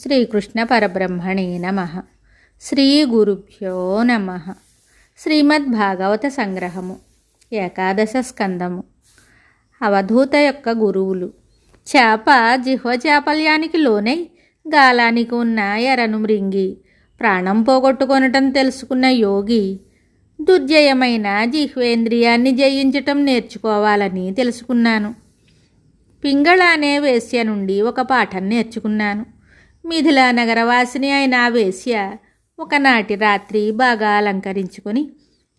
శ్రీకృష్ణ పరబ్రహ్మణే నమః. శ్రీ గురుభ్యో నమః. శ్రీమద్భాగవత సంగ్రహము, ఏకాదశ స్కందము. అవధూత యొక్క గురువులు. చేప జిహ్వ చాపల్యానికి లోనై గాలానికి ఉన్న ఎరను మృంగి ప్రాణం పోగొట్టుకొనటం తెలుసుకున్న యోగి దుర్జయమైన జిహ్వేంద్రియాన్ని జయించటం నేర్చుకోవాలని తెలుసుకున్నాను. పింగళ అనే వేశ్య నుండి ఒక పాఠం నేర్చుకున్నాను. మిథిలా నగరవాసిని అయిన వేశ్య ఒకనాటి రాత్రి బాగా అలంకరించుకొని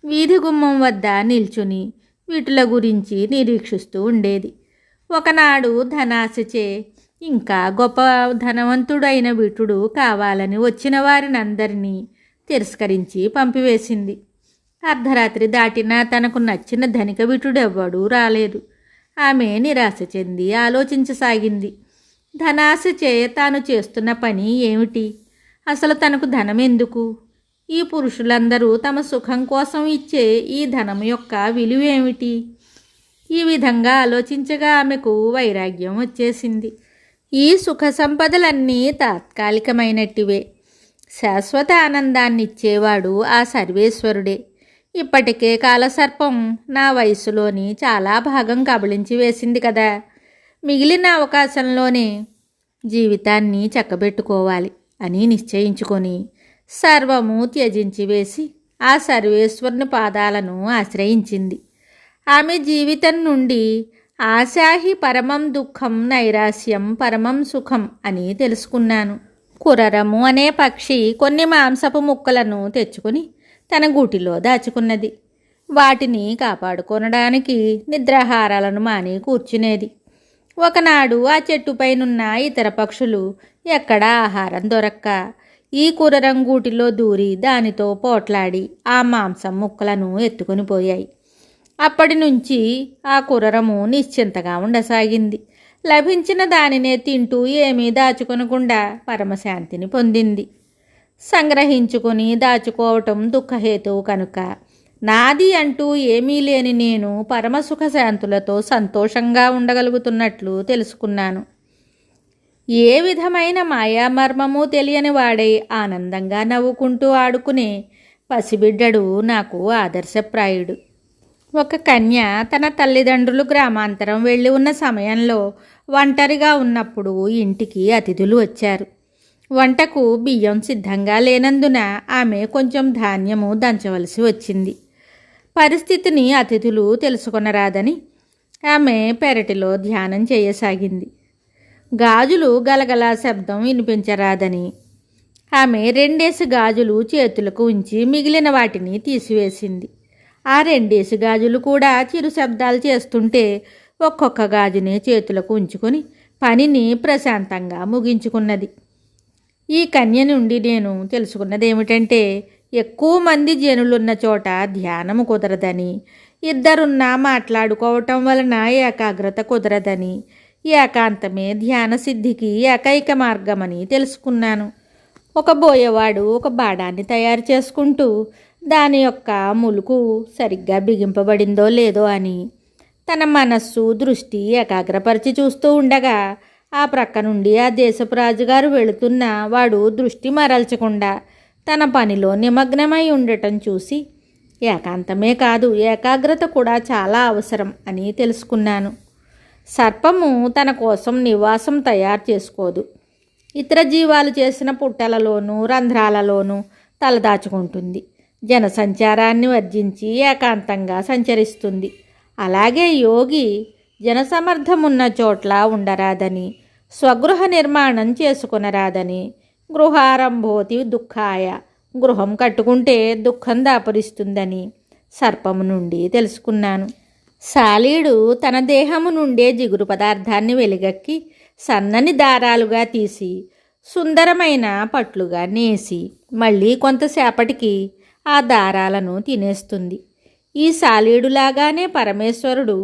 వీధి గుమ్మం వద్ద నిల్చుని వీటుల గురించి నిరీక్షిస్తూ ఉండేది. ఒకనాడు ధనాశచే ఇంకా గొప్ప ధనవంతుడైన వీటుడు కావాలని వచ్చిన వారినందరినీ తిరస్కరించి పంపివేసింది. అర్ధరాత్రి దాటినా తనకు నచ్చిన ధనిక వీటుడెవ్వడూ రాలేదు. ఆమె నిరాశ చెంది ఆలోచించసాగింది. ధనాశచే తాను చేస్తున్న పని ఏమిటి? అసలు తనకు ధనం ఎందుకు? ఈ పురుషులందరూ తమ సుఖం కోసం ఇచ్చే ఈ ధనం యొక్క విలువ ఏమిటి? ఈ విధంగా ఆలోచించగా ఆమెకు వైరాగ్యం వచ్చేసింది. ఈ సుఖ సంపదలన్నీ తాత్కాలికమైనట్టివే. శాశ్వత ఆనందాన్ని ఇచ్చేవాడు ఆ సర్వేశ్వరుడే. ఇప్పటికే కాలసర్పం నా వయసులోని చాలా భాగం కబళించి వేసింది కదా. మిగిలిన అవకాశంలోనే జీవితాన్ని చక్కబెట్టుకోవాలి అని నిశ్చయించుకొని సర్వము త్యజించి వేసి ఆ సర్వేశ్వరుని పాదాలను ఆశ్రయించింది. ఆమె జీవితం నుండి ఆశాహి పరమం దుఃఖం నైరాస్యం పరమం సుఖం అని తెలుసుకున్నాను. కురరము అనే పక్షి కొన్ని మాంసపు ముక్కలను తెచ్చుకొని తన గూటిలో దాచుకున్నది. వాటిని కాపాడుకొనడానికి నిద్రాహారాలను మాని కూర్చునేది. ఒకనాడు ఆ చెట్టుపైనున్న ఇతర పక్షులు ఎక్కడా ఆహారం దొరక్క ఈ కురరం గూటిలో దూరి దానితో పోట్లాడి ఆ మాంసం ముక్కలను ఎత్తుకొని పోయాయి. అప్పటి నుంచి ఆ కురరము నిశ్చింతగా ఉండసాగింది. లభించిన దానినే తింటూ ఏమీ దాచుకొనకుండా పరమశాంతిని పొందింది. సంగ్రహించుకొని దాచుకోవటం దుఃఖహేతువు కనుక నాది అంటూ ఏమీ లేని నేను పరమసుఖ శాంతులతో సంతోషంగా ఉండగలుగుతున్నట్లు తెలుసుకున్నాను. ఏ విధమైన మాయామర్మము తెలియని వాడై ఆనందంగా నవ్వుకుంటూ ఆడుకునే పసిబిడ్డడు నాకు ఆదర్శప్రాయుడు. ఒక కన్య తన తల్లిదండ్రులు గ్రామాంతరం వెళ్ళి ఉన్న సమయంలో ఒంటరిగా ఉన్నప్పుడు ఇంటికి అతిథులు వచ్చారు. వంటకు బియ్యం సిద్ధంగా లేనందున ఆమె కొంచెం ధాన్యము దంచవలసి వచ్చింది. పరిస్థితిని అతిథులు తెలుసుకొనరాదని ఆమె పెరటిలో ధ్యానం చేయసాగింది. గాజులు గలగల శబ్దం వినిపించరాదని ఆమె 2 గాజులు చేతులకు ఉంచి మిగిలిన వాటిని తీసివేసింది. ఆ 2 గాజులు కూడా చిరు శబ్దాలు చేస్తుంటే ఒక్కొక్క గాజుని చేతులకు ఉంచుకొని పనిని ప్రశాంతంగా ముగించుకున్నది. ఈ కన్య నుండి నేను తెలుసుకున్నది ఏమిటంటే, ఎక్కువ మంది జనులున్న చోట ధ్యానము కుదరదని, ఇద్దరున్నా మాట్లాడుకోవటం వలన ఏకాగ్రత కుదరదని, ఏకాంతమే ధ్యాన సిద్ధికి ఏకైక మార్గమని తెలుసుకున్నాను. ఒక బోయవాడు ఒక బాడాన్ని తయారు చేసుకుంటూ దాని యొక్క ములుకు సరిగ్గా బిగింపబడిందో లేదో అని తన మనస్సు దృష్టి ఏకాగ్రపరిచి చూస్తూ ఉండగా ఆ ప్రక్క నుండి ఆ దేశపు రాజుగారు వెళుతున్న వాడు దృష్టి మరల్చకుండా తన పనిలో నిమగ్నమై ఉండటం చూసి ఏకాంతమే కాదు ఏకాగ్రత కూడా చాలా అవసరం అని తెలుసుకున్నాను. సర్పము తన కోసం నివాసం తయారు చేసుకోదు. ఇతర జీవాలు చేసిన పుట్టలలోనూ రంధ్రాలలోనూ తలదాచుకుంటుంది. జనసంచారాన్ని వర్జించి ఏకాంతంగా సంచరిస్తుంది. అలాగే యోగి జనసమర్థమున్న చోట్ల ఉండరాదని, స్వగృహ నిర్మాణం చేసుకునరాదని, గృహారంభోతి దుఃఖాయ, గృహం కట్టుకుంటే దుఃఖం దాపరిస్తుందని సర్పము నుండి తెలుసుకున్నాను. శాలీడు తన దేహము నుండే జిగురు పదార్థాన్ని వెలిగక్కి సన్నని దారాలుగా తీసి సుందరమైన పట్లుగా నేసి మళ్ళీ కొంతసేపటికి ఆ దారాలను తినేస్తుంది. ఈ శాలీడులాగానే పరమేశ్వరుడు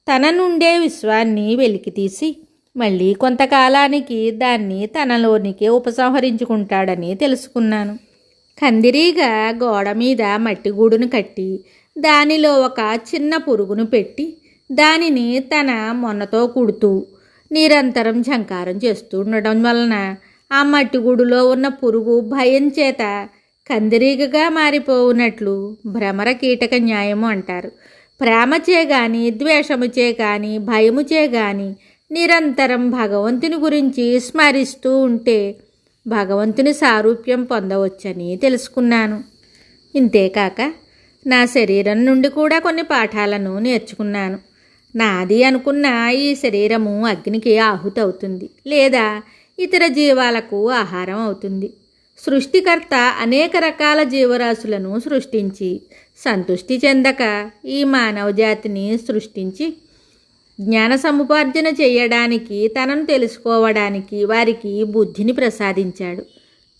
తన నుండే విశ్వాన్ని వెలికితీసి మళ్ళీ కొంతకాలానికి దాన్ని తనలోనికి ఉపసంహరించుకుంటాడని తెలుసుకున్నాను. కందిరీగా గోడ మీద మట్టి గూడును కట్టి దానిలో ఒక చిన్న పురుగును పెట్టి దానిని తన మొన్నతో కుడుతూ నిరంతరం ఝంకారం చేస్తూ ఉండడం వలన ఆ మట్టిగూడులో ఉన్న పురుగు భయం చేత కందిరీగగా మారిపోవునట్లు భ్రమర కీటక న్యాయము అంటారు. ప్రేమచే గాని ద్వేషముచే కానీ భయముచే గాని నిరంతరం భగవంతుని గురించి స్మరిస్తూ ఉంటే భగవంతుని సారూప్యం పొందవచ్చని తెలుసుకున్నాను. ఇంతేకాక నా శరీరం నుండి కూడా కొన్ని పాఠాలను నేర్చుకున్నాను. నాది అనుకున్న ఈ శరీరము అగ్నికి ఆహుతి అవుతుంది, లేదా ఇతర జీవాలకు ఆహారం అవుతుంది. సృష్టికర్త అనేక రకాల జీవరాశులను సృష్టించి సంతృష్టి చెందక ఈ మానవ జాతిని సృష్టించి జ్ఞాన సముపార్జన చేయడానికి, తనను తెలుసుకోవడానికి వారికి బుద్ధిని ప్రసాదించాడు.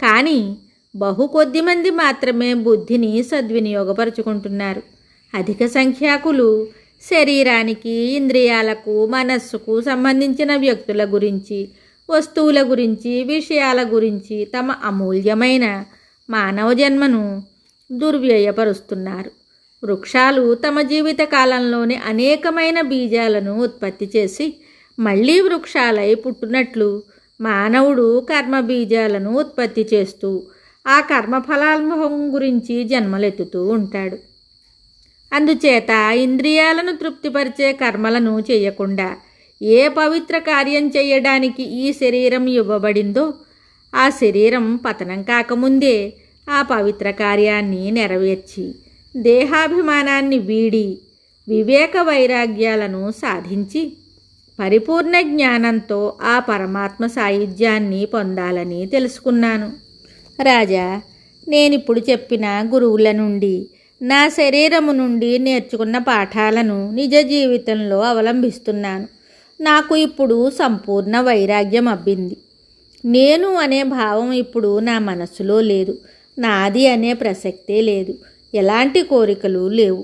కానీ కొద్ది మంది మాత్రమే బుద్ధిని సద్వినియోగపరుచుకుంటున్నారు. అధిక సంఖ్యాకులు శరీరానికి, ఇంద్రియాలకు, మనస్సుకు సంబంధించిన వ్యక్తుల గురించి, వస్తువుల గురించి, విషయాల గురించి తమ అమూల్యమైన మానవ జన్మను దుర్వ్యయపరుస్తున్నారు. వృక్షాలు తమ జీవిత కాలంలోని అనేకమైన బీజాలను ఉత్పత్తి చేసి మళ్ళీ వృక్షాలై పుట్టినట్లు మానవుడు కర్మ బీజాలను ఉత్పత్తి చేస్తూ ఆ కర్మఫలానుభవం గురించి జన్మలెత్తుతూ ఉంటాడు. అందుచేత ఇంద్రియాలను తృప్తిపరిచే కర్మలను చేయకుండా ఏ పవిత్ర కార్యం చేయడానికి ఈ శరీరం ఇవ్వబడిందో ఆ శరీరం పతనం కాకముందే ఆ పవిత్ర కార్యాన్ని నెరవేర్చి దేహాభిమానాన్ని వీడి వివేక వైరాగ్యాలను సాధించి పరిపూర్ణ జ్ఞానంతో ఆ పరమాత్మ సాయుధ్యాన్ని పొందాలని తెలుసుకున్నాను. రాజా, నేనిప్పుడు చెప్పిన గురువుల నుండి, నా శరీరము నుండి నేర్చుకున్న పాఠాలను నిజ జీవితంలో అవలంబిస్తున్నాను. నాకు ఇప్పుడు సంపూర్ణ వైరాగ్యం అబ్బింది. నేను అనే భావం ఇప్పుడు నా మనస్సులో లేదు. నాది అనే ప్రసక్తే లేదు. ఎలాంటి కోరికలు లేవు.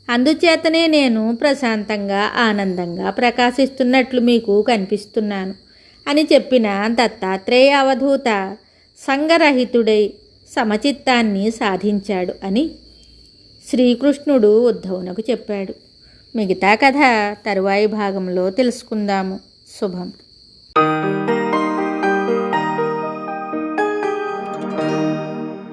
అందుచేతనే నేను ప్రశాంతంగా, ఆనందంగా ప్రకాశిస్తున్నట్లు మీకు కనిపిస్తున్నాను అని చెప్పిన దత్తాత్రేయ అవధూత సంగరహితుడై సమచిత్తాన్ని సాధించాడు అని శ్రీకృష్ణుడు ఉద్ధవునకు చెప్పాడు. మిగతా కథ తరువాయి భాగంలో తెలుసుకుందాము. శుభం.